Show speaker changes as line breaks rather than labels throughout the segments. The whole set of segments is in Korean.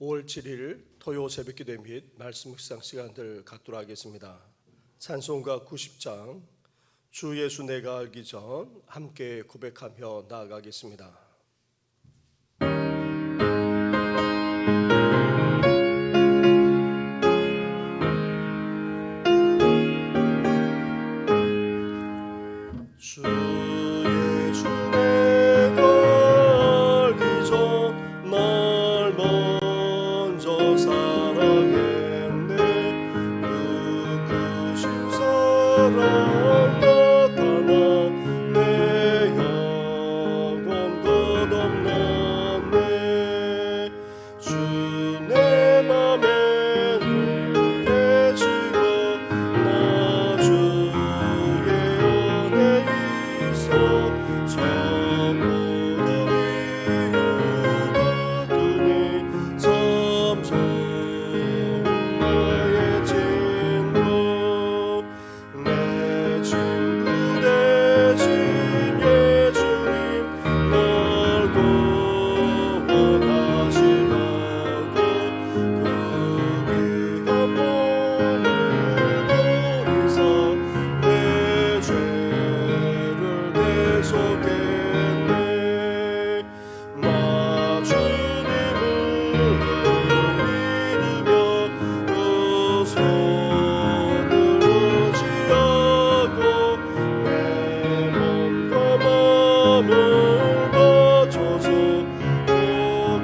5월 7일 토요 새벽기도 및 말씀 묵상 시간들 갖도록 하겠습니다. 찬송가 90장 주 예수 내가 알기 전 함께 고백하며 나아가겠습니다. 주 예수 내가 알기 전 날 먼저 사랑했네. 그 크신 사랑 나타나 내 영혼 끝없나네. 주 내 맘에 늘 계시고 나 주의 은혜 있어 저 모든 이유가 뜨니 점점 나의 친구 내 친구 되신 예수님 날 구원하시려고 그 귀한 몸을 버리사 내 죄를 대속했네. 나 주님을 믿으며 그 손을 의지하고 내 몸과 마음을 바쳐서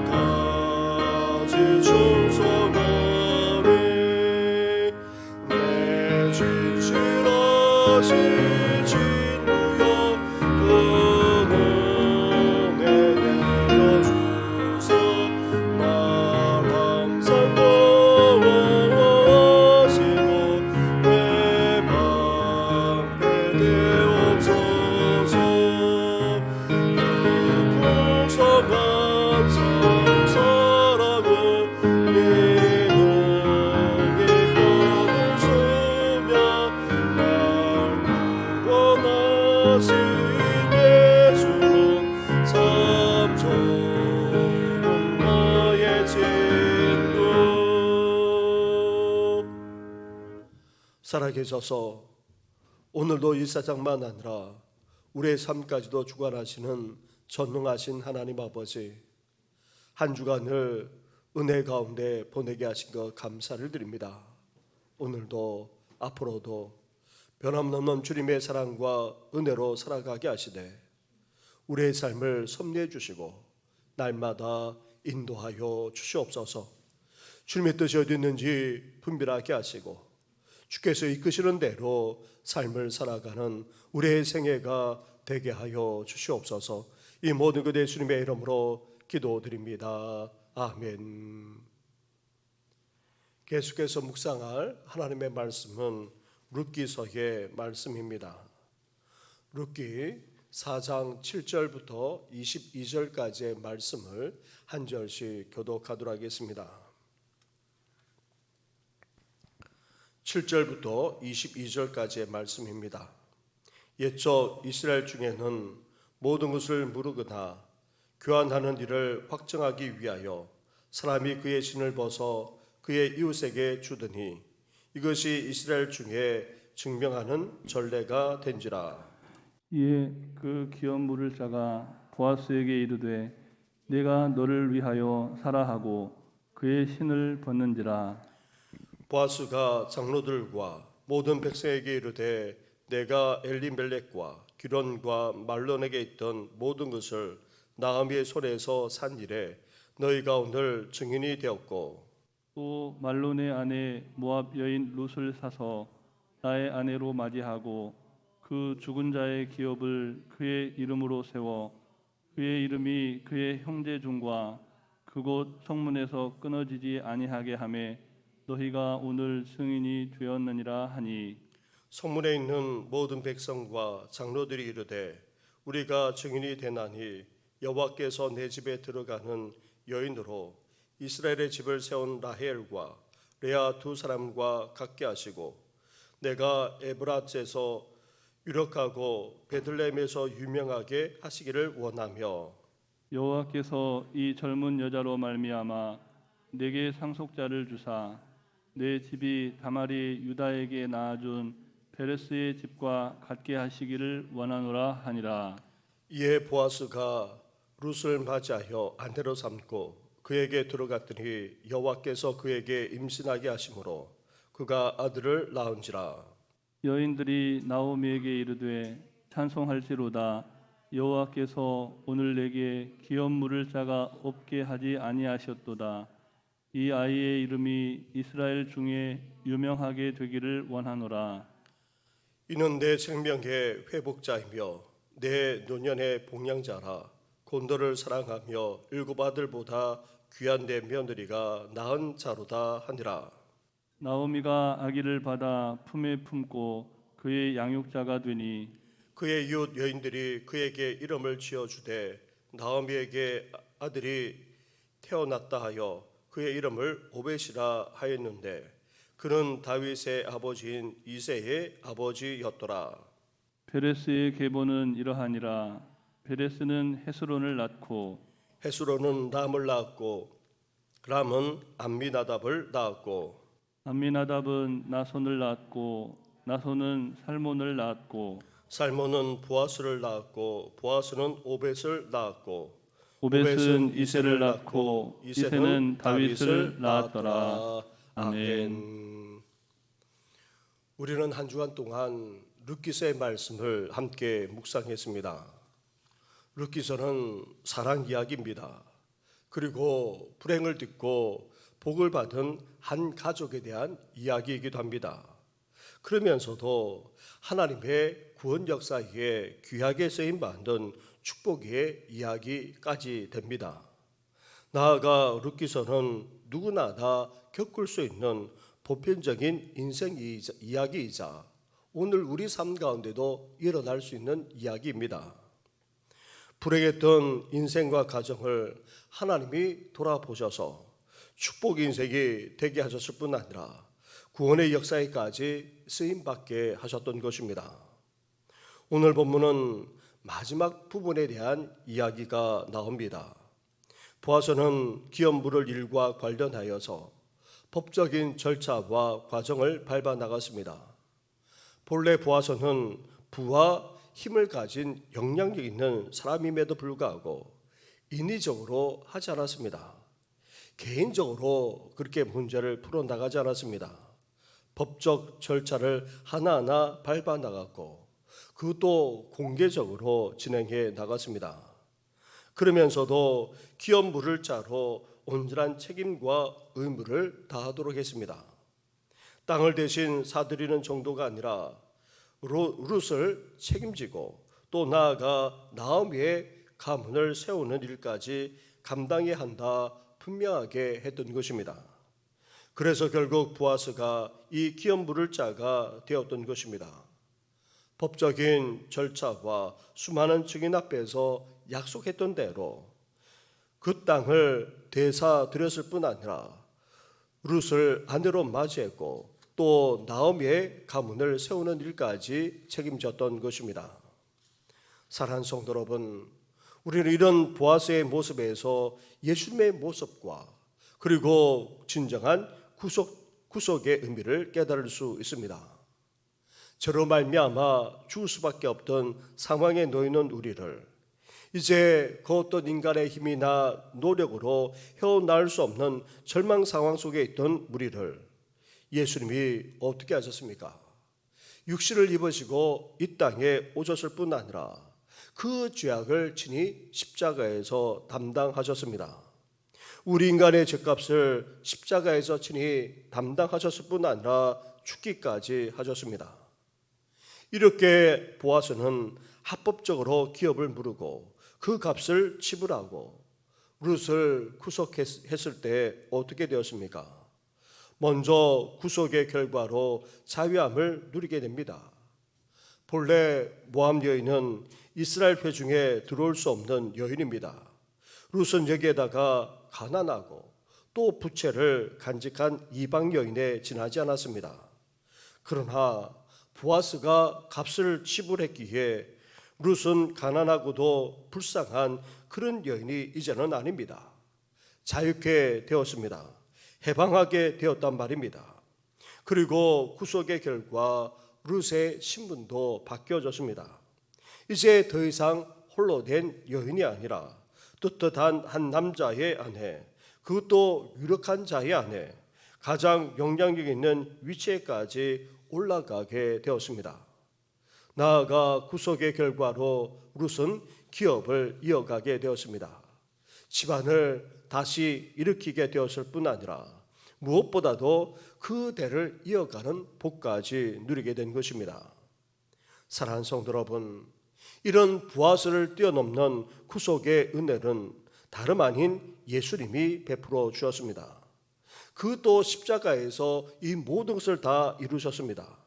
끝까지 충성하리. 내 진실하신 친구여 그 은혜 내려주사 날 항상 보호하시고 내 방패 되옵소서. 그 풍성한 사랑은 예능의 꽃을 쓰며 날 구원하신 예수는 참 좋은 나의 친구. 살아계셔서 오늘도 이 세상만 아니라 우리의 삶까지도 주관하시는 전능하신 하나님 아버지, 한 주간을 은혜 가운데 보내게 하신 것 감사를 드립니다. 오늘도 앞으로도 변함없는 주님의 사랑과 은혜로 살아가게 하시되 우리의 삶을 섭리해 주시고 날마다 인도하여 주시옵소서. 주님의 뜻이 어디 있는지 분별하게 하시고 주께서 이끄시는 대로 삶을 살아가는 우리의 생애가 되게 하여 주시옵소서. 이 모든 것 예수님의 이름으로 기도드립니다. 아멘. 계속해서 묵상할 하나님의 말씀은 룻기서의 말씀입니다. 룻기 4장 7절부터 22절까지의 말씀을 한 절씩 교독하도록 하겠습니다. 7절부터 22절까지의 말씀입니다. 옛적 이스라엘 중에는 모든 것을 무르거나 교환하는 일을 확정하기 위하여 사람이 그의 신을 벗어 그의 이웃에게 주더니 이것이 이스라엘 중에 증명하는 전례가 된지라.
이에 그 기업 물을 자가 보아스에게 이르되 내가 너를 위하여 사라 하고 그의 신을 벗는지라.
보아스가 장로들과 모든 백성에게 이르되 내가 엘리멜렉과 기론과 말론에게 있던 모든 것을 나아미의 손에서 산 일에 너희가 오늘 증인이 되었고
또 말론의 아내 모압 여인 룻을 사서 나의 아내로 맞이하고 그 죽은 자의 기업을 그의 이름으로 세워 그의 이름이 그의 형제 중과 그곳 성문에서 끊어지지 아니하게 하매 너희가 오늘 증인이 되었느니라 하니.
성문에 있는 모든 백성과 장로들이 이르되 우리가 증인이 되나니 여호와께서 내 집에 들어가는 여인으로 이스라엘의 집을 세운 라헬과 레아 두 사람과 같게 하시고 내가 에브라트에서 유력하고 베들레헴에서 유명하게 하시기를 원하며
여호와께서 이 젊은 여자로 말미암아 내게 상속자를 주사 내 집이 다말이 유다에게 낳아준 베레스의 집과 같게 하시기를 원하노라 하니라.
이에 보아스가 룻을 맞이하여 아내로 삼고 그에게 들어갔더니 여호와께서 그에게 임신하게 하심으로 그가 아들을 낳은지라.
여인들이 나오미에게 이르되 찬송할지로다. 여호와께서 오늘 내게 기업 물을 자가 없게 하지 아니하셨도다. 이 아이의 이름이 이스라엘 중에 유명하게 되기를 원하노라.
이는 내 생명의 회복자이며 내 노년의 복량자라. 곤도를 사랑하며 일곱 아들보다 귀한 내 며느리가 낳은 자로다 하니라.
나오미가 아기를 받아 품에 품고 그의 양육자가 되니
그의 이웃 여인들이 그에게 이름을 지어주되 나오미에게 아들이 태어났다 하여 그의 이름을 오벳이라 하였는데 그는 다윗의 아버지인 이새의 아버지였더라.
베레스의 계보는 이러하니라. 베레스는 헤스론을 낳고
헤스론은 람을 낳았고 람은 암미나답을 낳았고
암미나답은 나손을 낳았고 나손은 살몬을 낳았고
살몬은 보아스를 낳았고 보아스는 오벳을 낳았고
오벳은 이새를 낳고 이새는 다윗을 낳았더라.
아멘. 우리는 한 주간 동안 룻기서의 말씀을 함께 묵상했습니다. 룻기서는 사랑 이야기입니다. 그리고 불행을 딛고 복을 받은 한 가족에 대한 이야기이기도 합니다. 그러면서도 하나님의 구원 역사에 귀하게 쓰임 받은 축복의 이야기까지 됩니다. 나아가 룻기서는 누구나 다 겪을 수 있는 보편적인 인생 이야기이자 오늘 우리 삶 가운데도 일어날 수 있는 이야기입니다. 불행했던 인생과 가정을 하나님이 돌아보셔서 축복 인생이 되게 하셨을 뿐 아니라 구원의 역사에까지 쓰임받게 하셨던 것입니다. 오늘 본문은 마지막 부분에 대한 이야기가 나옵니다. 보아스는 기업 물을 일과 관련하여서 법적인 절차와 과정을 밟아 나갔습니다. 본래 보아스는 부와 힘을 가진 영향력 있는 사람임에도 불구하고 인위적으로 하지 않았습니다. 개인적으로 그렇게 문제를 풀어나가지 않았습니다. 법적 절차를 하나하나 밟아 나갔고 그것도 공개적으로 진행해 나갔습니다. 그러면서도 기업 물을 자로 온전한 책임과 의무를 다하도록 했습니다. 땅을 대신 사들이는 정도가 아니라 룻을 책임지고 또 나아가 나오미의 가문을 세우는 일까지 감당해야 한다 분명하게 했던 것입니다. 그래서 결국 보아스가 이 기업 물을 자가 되었던 것입니다. 법적인 절차와 수많은 증인 앞에서 약속했던 대로 그 땅을 되사들였을 뿐 아니라 룻을 아내로 맞이했고 또 나오미의 가문을 세우는 일까지 책임졌던 것입니다. 사랑하는 성도 여러분, 우리는 이런 보아스의 모습에서 예수님의 모습과 그리고 진정한 구속의 의미를 깨달을 수 있습니다. 저로 말미암아 죽을 수밖에 없던 상황에 놓이는 우리를 이제 그 어떤 인간의 힘이나 노력으로 헤어나올 수 없는 절망 상황 속에 있던 우리를 예수님이 어떻게 하셨습니까? 육신을 입으시고 이 땅에 오셨을 뿐 아니라 그 죄악을 친히 십자가에서 담당하셨습니다. 우리 인간의 죄값을 십자가에서 친히 담당하셨을 뿐 아니라 죽기까지 하셨습니다. 이렇게 보아스는 합법적으로 기업을 물고 그 값을 지불하고 룻을 구속했을 때 어떻게 되었습니까? 먼저 구속의 결과로 자유함을 누리게 됩니다. 본래 모압 여인은 이스라엘 회중에 들어올 수 없는 여인입니다. 룻은 여기에다가 가난하고 또 부채를 간직한 이방 여인에 지나지 않았습니다. 그러나 보아스가 값을 지불했기에 룻은 가난하고도 불쌍한 그런 여인이 이제는 아닙니다. 자유케 되었습니다. 해방하게 되었단 말입니다. 그리고 구속의 결과 룻의 신분도 바뀌어졌습니다. 이제 더 이상 홀로 된 여인이 아니라 떳떳한 한 남자의 아내, 그것도 유력한 자의 아내, 가장 영향력 있는 위치에까지 올라가게 되었습니다. 나아가 구속의 결과로 룻은 기업을 이어가게 되었습니다. 집안을 다시 일으키게 되었을 뿐 아니라 무엇보다도 그 대를 이어가는 복까지 누리게 된 것입니다. 사랑하는 성도 여러분, 이런 보아스를 뛰어넘는 구속의 은혜는 다름 아닌 예수님이 베풀어 주었습니다. 그도 십자가에서 이 모든 것을 다 이루셨습니다.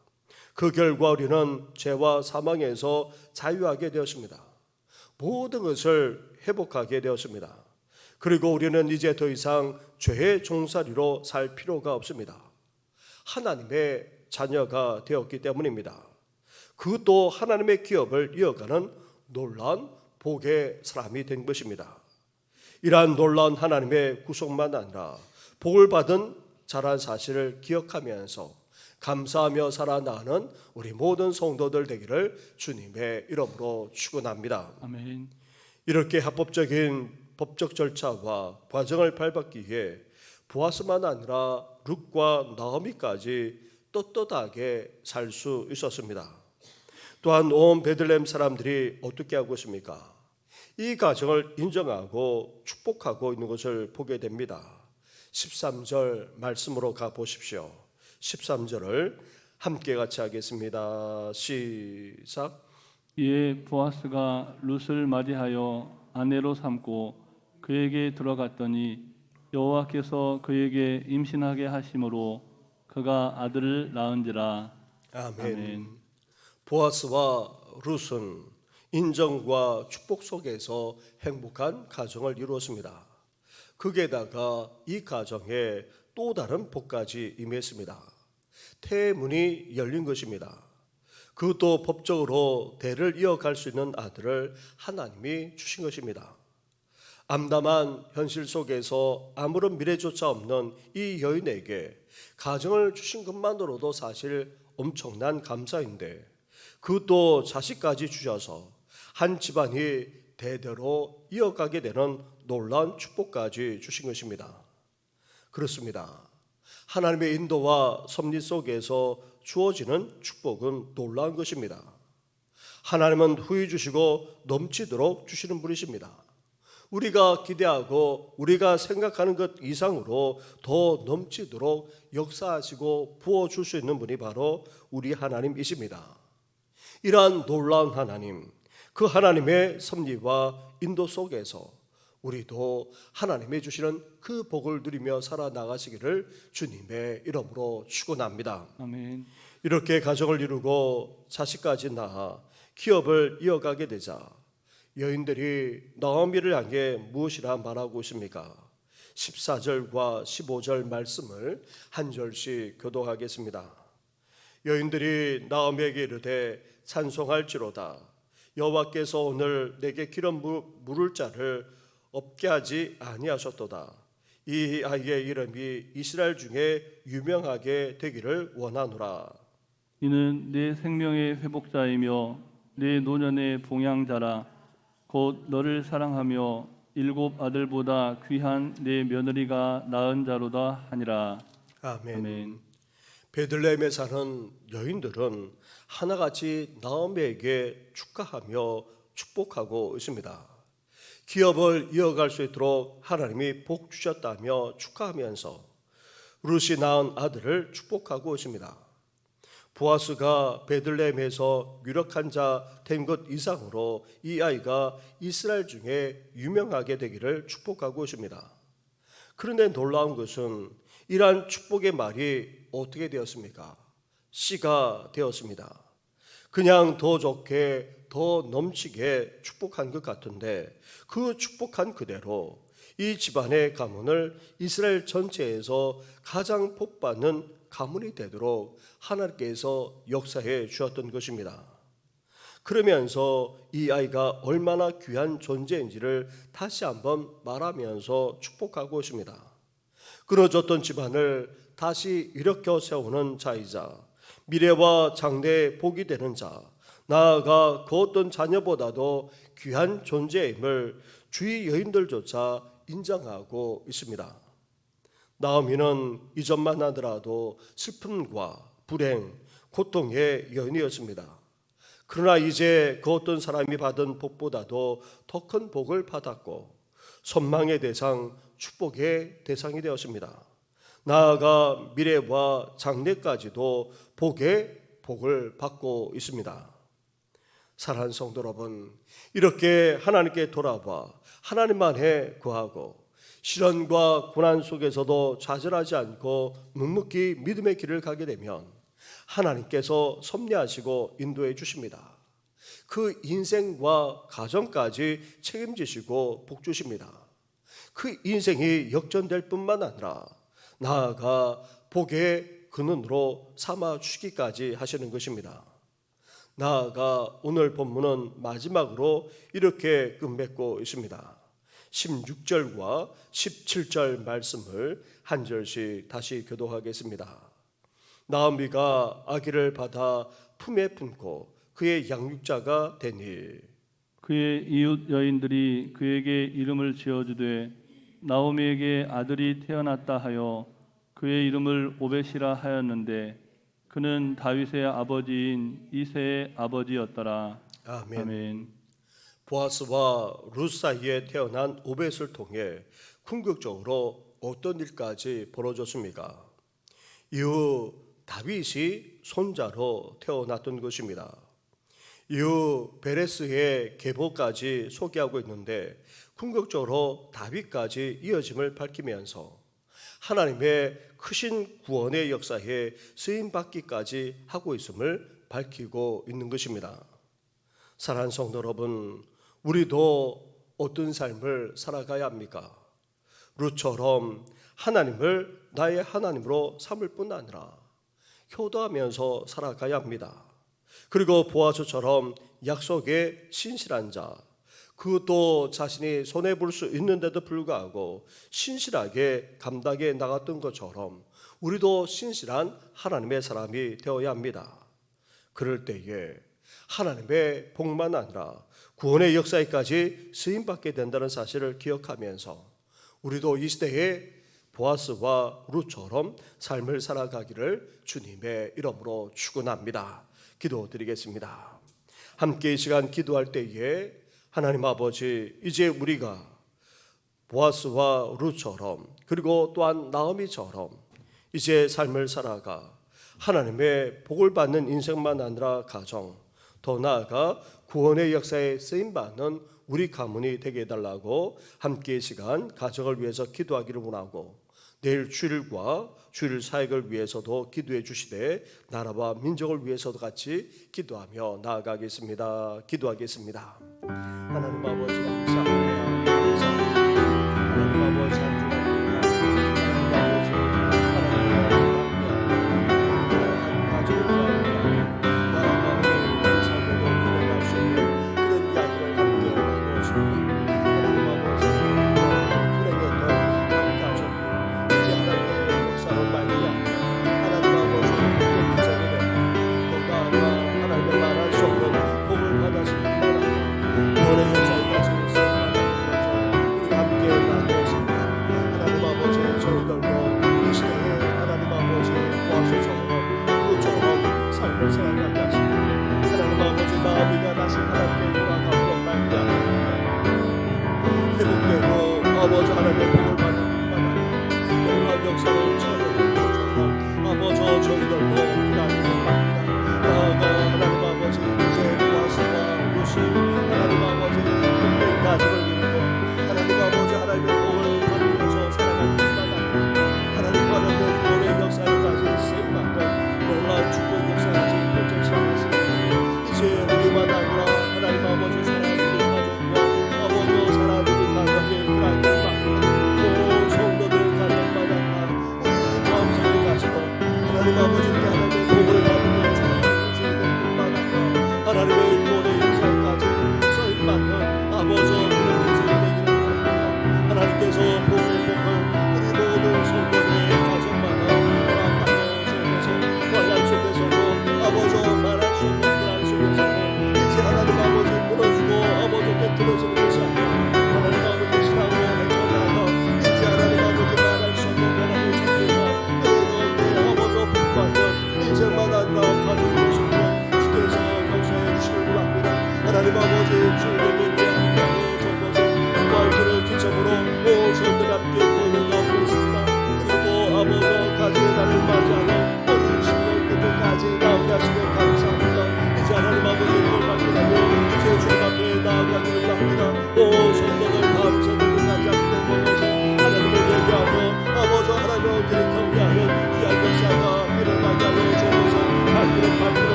그 결과 우리는 죄와 사망에서 자유하게 되었습니다. 모든 것을 회복하게 되었습니다. 그리고 우리는 이제 더 이상 죄의 종살이로 살 필요가 없습니다. 하나님의 자녀가 되었기 때문입니다. 그것도 하나님의 기업을 이어가는 놀라운 복의 사람이 된 것입니다. 이러한 놀라운 하나님의 구속만 아니라 복을 받은 자란 사실을 기억하면서 감사하며 살아나가는 우리 모든 성도들 되기를 주님의 이름으로 축원합니다.
아멘.
이렇게 합법적인 법적 절차와 과정을 밟았기 위해 보아스만 아니라 룻과 나오미까지 떳떳하게 살 수 있었습니다. 또한 온 베들레헴 사람들이 어떻게 하고 있습니까? 이 가정을 인정하고 축복하고 있는 것을 보게 됩니다. 13절 말씀으로 가보십시오. 13절을 함께 같이 하겠습니다. 시작.
이에 보아스가 룻을 맞이하여 아내로 삼고 그에게 들어갔더니 여호와께서 그에게 임신하게 하심으로 그가 아들을 낳은지라.
아멘.
아멘.
보아스와 룻은 인정과 축복 속에서 행복한 가정을 이루었습니다. 거기에다가 이 가정에 또 다른 복까지 임했습니다. 태문이 열린 것입니다. 그것도 법적으로 대를 이어갈 수 있는 아들을 하나님이 주신 것입니다. 암담한 현실 속에서 아무런 미래조차 없는 이 여인에게 가정을 주신 것만으로도 사실 엄청난 감사인데, 그것도 자식까지 주셔서 한 집안이 대대로 이어가게 되는 놀라운 축복까지 주신 것입니다. 그렇습니다. 하나님의 인도와 섭리 속에서 주어지는 축복은 놀라운 것입니다. 하나님은 후히 주시고 넘치도록 주시는 분이십니다. 우리가 기대하고 우리가 생각하는 것 이상으로 더 넘치도록 역사하시고 부어줄 수 있는 분이 바로 우리 하나님이십니다. 이러한 놀라운 하나님, 그 하나님의 섭리와 인도 속에서 우리도 하나님이 주시는 그 복을 누리며 살아나가시기를 주님의 이름으로 축원합니다.
아멘.
이렇게 가정을 이루고 자식까지 낳아 기업을 이어가게 되자 여인들이 나오미를 향해 무엇이라 말하고 있습니까? 14절과 15절 말씀을 한 절씩 교독하겠습니다. 여인들이 나오미에게 이르되 찬송할지로다. 여호와께서 오늘 내게 기름 물을 자를 없게 하지 아니하셨도다. 이 아이의 이름이 이스라엘 중에 유명하게 되기를 원하노라.
이는 내 생명의 회복자이며 내 노년의 봉양자라. 곧 너를 사랑하며 7 아들보다 귀한 내 며느리가 낳은 자로다 하니라.
아멘.
아멘.
베들레헴에 사는 여인들은 하나같이 나오미에게 축하하며 축복하고 있습니다. 기업을 이어갈 수 있도록 하나님이 복 주셨다며 축하하면서 룻이 낳은 아들을 축복하고 있습니다. 보아스가 베들레헴에서 유력한 자 된 것 이상으로 이 아이가 이스라엘 중에 유명하게 되기를 축복하고 있습니다. 그런데 놀라운 것은 이러한 축복의 말이 어떻게 되었습니까? 씨가 되었습니다. 그냥 더 좋게 더 넘치게 축복한 것 같은데 그 축복한 그대로 이 집안의 가문을 이스라엘 전체에서 가장 복받는 가문이 되도록 하나님께서 역사해 주었던 것입니다. 그러면서 이 아이가 얼마나 귀한 존재인지를 다시 한번 말하면서 축복하고 있습니다. 끊어졌던 집안을 다시 일으켜 세우는 자이자 미래와 장래의 복이 되는 자, 나아가 그 어떤 자녀보다도 귀한 존재임을 주위 여인들조차 인정하고 있습니다. 나오미는 이전만 하더라도 슬픔과 불행, 고통의 여인이었습니다. 그러나 이제 그 어떤 사람이 받은 복보다도 더 큰 복을 받았고 선망의 대상, 축복의 대상이 되었습니다. 나아가 미래와 장래까지도 복의 복을 받고 있습니다. 사랑하는 성도 여러분, 이렇게 하나님께 돌아와 하나님만에 구하고 시련과 고난 속에서도 좌절하지 않고 묵묵히 믿음의 길을 가게 되면 하나님께서 섭리하시고 인도해 주십니다. 그 인생과 가정까지 책임지시고 복 주십니다. 그 인생이 역전될 뿐만 아니라 나아가 복의 근원으로 삼아 주시기까지 하시는 것입니다. 나아가 오늘 본문은 마지막으로 이렇게 끝맺고 있습니다. 16절과 17절 말씀을 한 절씩 다시 교독하겠습니다. 나오미가 아기를 받아 품에 품고 그의 양육자가 되니
그의 이웃 여인들이 그에게 이름을 지어주되 나오미에게 아들이 태어났다 하여 그의 이름을 오벳이라 하였는데 그는 다윗의 아버지인 이새의 아버지였더라.
아멘.
아멘.
보아스와 룻 사이에 태어난 오벳을 통해 궁극적으로 어떤 일까지 벌어졌습니까? 이후 다윗이 손자로 태어났던 것입니다. 이후 베레스의 계보까지 소개하고 있는데 궁극적으로 다윗까지 이어짐을 밝히면서 하나님의 크신 구원의 역사에 쓰임받기까지 하고 있음을 밝히고 있는 것입니다. 사랑하는 성도 여러분, 우리도 어떤 삶을 살아가야 합니까? 룻처럼 하나님을 나의 하나님으로 삼을 뿐 아니라 효도하면서 살아가야 합니다. 그리고 보아스처럼 약속에 신실한 자, 그것도 자신이 손해볼 수 있는데도 불구하고 신실하게 감당해 나갔던 것처럼 우리도 신실한 하나님의 사람이 되어야 합니다. 그럴 때에 하나님의 복만 아니라 구원의 역사에까지 쓰임받게 된다는 사실을 기억하면서 우리도 이 시대에 보아스와 룻처럼 삶을 살아가기를 주님의 이름으로 축원합니다. 기도드리겠습니다. 함께 이 시간 기도할 때에 하나님 아버지, 이제 우리가 보아스와 룻처럼 그리고 또한 나오미처럼 이제 삶을 살아가 하나님의 복을 받는 인생만 아니라 가정, 더 나아가 구원의 역사에 쓰임받는 우리 가문이 되게 해달라고 함께 이 시간 가정을 위해서 기도하기를 원하고 내일 주일과 주일 사역을 위해서도 기도해 주시되 나라와 민족을 위해서도 같이 기도하며 나아가겠습니다. 기도하겠습니다. 하나님 아버지 감사합니다. 하나님 아버지 아버지 하나님의 복을 받는 뿐만 놀라운 역사를 처하는 아버지 저희들도 기다리는 바입니다. 나아가 하나님 아버지 이제 보아스와 룻이 하나님 아버지 은행 가족을 이루고 하나님 아버지 하나님의 복을 받으면서 살아가는 뿐만 아니라 하나님 하나님의 구원의 역사까지 쓰임받는 놀라운 축복 역사까지 펼쳐지지 않았습니다. 이제 우리만 아니라 하나님 아버지 사랑하는 우리 가족과 아버지 사랑하는 우리 가족의 그라이 하나님 아버지 하나님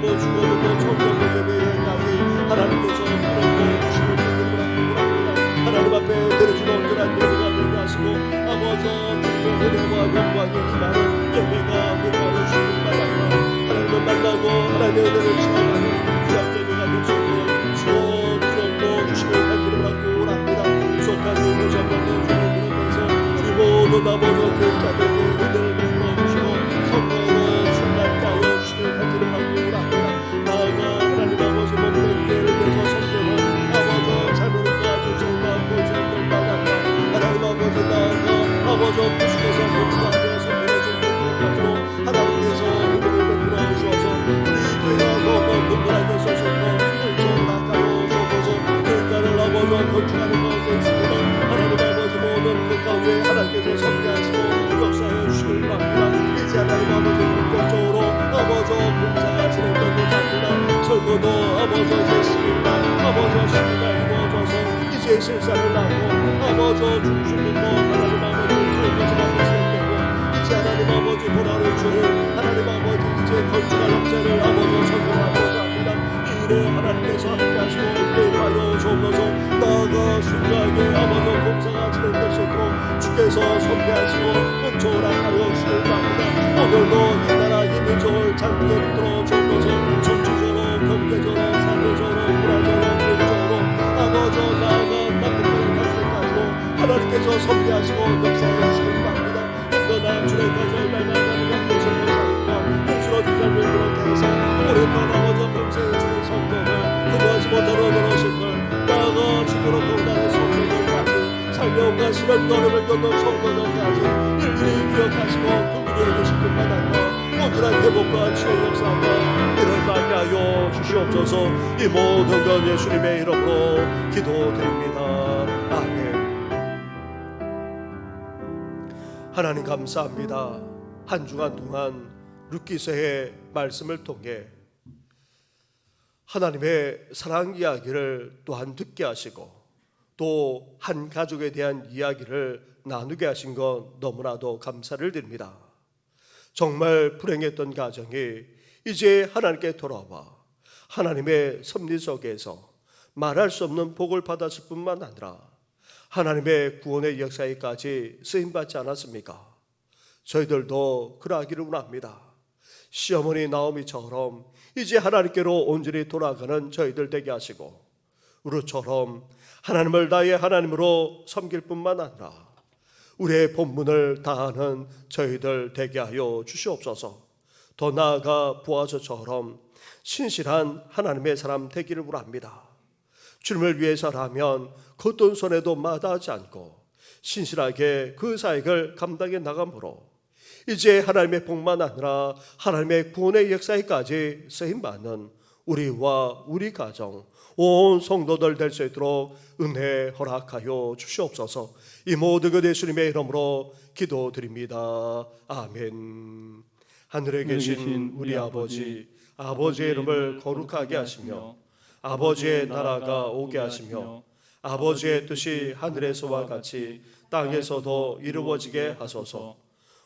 뭐 죽어도 뭐 천국의 예배까지 하나님께서 그런 주시는 분들을 합니다. 하나님 앞에 드려진 온전한 예배가 되게 하시고 아버지 주님의 은혜와 영광이 임하는 예배가 되게 하여 주시길 바랍니다. 하나님을 만나고 하나님의 은혜를 체험하는 귀한 예배가 될 수 있도록 주여 들어도 주시길 간절히 바라고 합니다. 부족한 예배 전면에 주를 비롯해서 우리 모두 아버지 교육자들에게 은혜를 베풀어 주시고 성령으로 충만케 하여 주시길 간절히 바라고 합니다. 나아가 하나님 아버지 몸된 교회를 위해서 섬기는 아버지 자녀들과 조상과 고생들 나아가 하나님 아버지 나아가 아버지 주께서 복하며 섬기는 종들까지로 하나님께서 은혜를 베풀어 주셔서 우리 교회가 더욱 분분하게 소속으로 일정하여 주셔서 교회를 아버지 건축하는 가운데 있습니다. 하나님 아버지 모든 그 가운데 하나님께서 섬기하시고 역사해 주시길 바랍니다. 이제 하나님 아버지 본격적으로 아버지 공사가 진행되고 잡니다. 설교도 아버지 예수님과 아버지 신비가 이루어져서 이제 실사를 하고 아버지 중심부터 하나님 아버지 설교가 진행되고 이제 하나님 아버지 보라는 주를 하나님 아버지 이제 건축할 업체를 아버지 설교하고자 합니다. 이 일에 하나님께서 함께하시고 인도하여 주옵소서. 나아가 순간에 아버지 공사가 진행될 수 있도록 주께서 선배하시고 은총하여 주시길 바랍니다. 오늘도 이 나라 이 민족을 장기에 붙들어 주옵소서. 정치적으로 경제적으로 사회적으로 문화적으로 교육적으로 아버지 나아가 남북한의 관계까지도 하나님께서 선배하시고 역사해 주시길 바랍니다. 인도남 주례까지 얼마나 양도선 권사님과 홍수로 주장을 비롯해서 오랫동안 아버지 평생에 주는 성도를 그거하지 못하러 그러신 걸 나아가 죽으러 동단의 성도들까지 살려온과 시련 걸음을 겪는 성도들까지 일일이 기억하시고 그분이 계신 분마다 온전한 회복과 치유 역사가 일어나게 하여 주시옵소서. 이 모든 것 예수님의 이름으로 기도드립니다. 아멘. 하나님 감사합니다. 한 주간 동안 룻기서의 말씀을 통해 하나님의 사랑 이야기를 또한 듣게 하시고 또 한 가족에 대한 이야기를 나누게 하신 것 너무나도 감사를 드립니다. 정말 불행했던 가정이 이제 하나님께 돌아와 하나님의 섭리 속에서 말할 수 없는 복을 받았을 뿐만 아니라 하나님의 구원의 역사에까지 쓰임받지 않았습니까? 저희들도 그러하기를 원합니다. 시어머니 나오미처럼 이제 하나님께로 온전히 돌아가는 저희들 되게 하시고 우리처럼 하나님을 나의 하나님으로 섬길 뿐만 아니라 우리의 본분을 다하는 저희들 되게 하여 주시옵소서. 더 나아가 보아서처럼 신실한 하나님의 사람 되기를 원합니다. 주님을 위해서라면 겉돈 손해도 마다하지 않고 신실하게 그 사역을 감당해 나감으로 이제 하나님의 복만 아니라 하나님의 구원의 역사에까지 쓰임받는 우리와 우리 가정 온 성도들 될 수 있도록 은혜 허락하여 주시옵소서. 이 모든 것 예수님의 이름으로 기도드립니다. 아멘. 하늘에 계신 우리 아버지, 아버지의 이름을 거룩하게 하시며 아버지의 나라가 오게 하시며 아버지의 뜻이 하늘에서와 같이 땅에서도 이루어지게 하소서.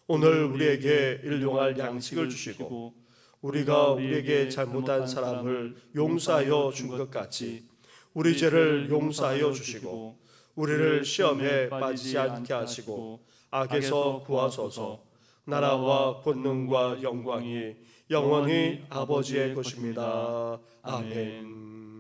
오늘 우리에게 일용할 양식을 주시고 우리가 우리에게 잘못한 사람을 용서하여 준 것 같이 우리 죄를 용서하여 주시고 우리를 시험에 빠지지 않게 하시고 악에서 구하소서. 나라와 권능과 영광이 영원히 아버지의 것입니다. 아멘.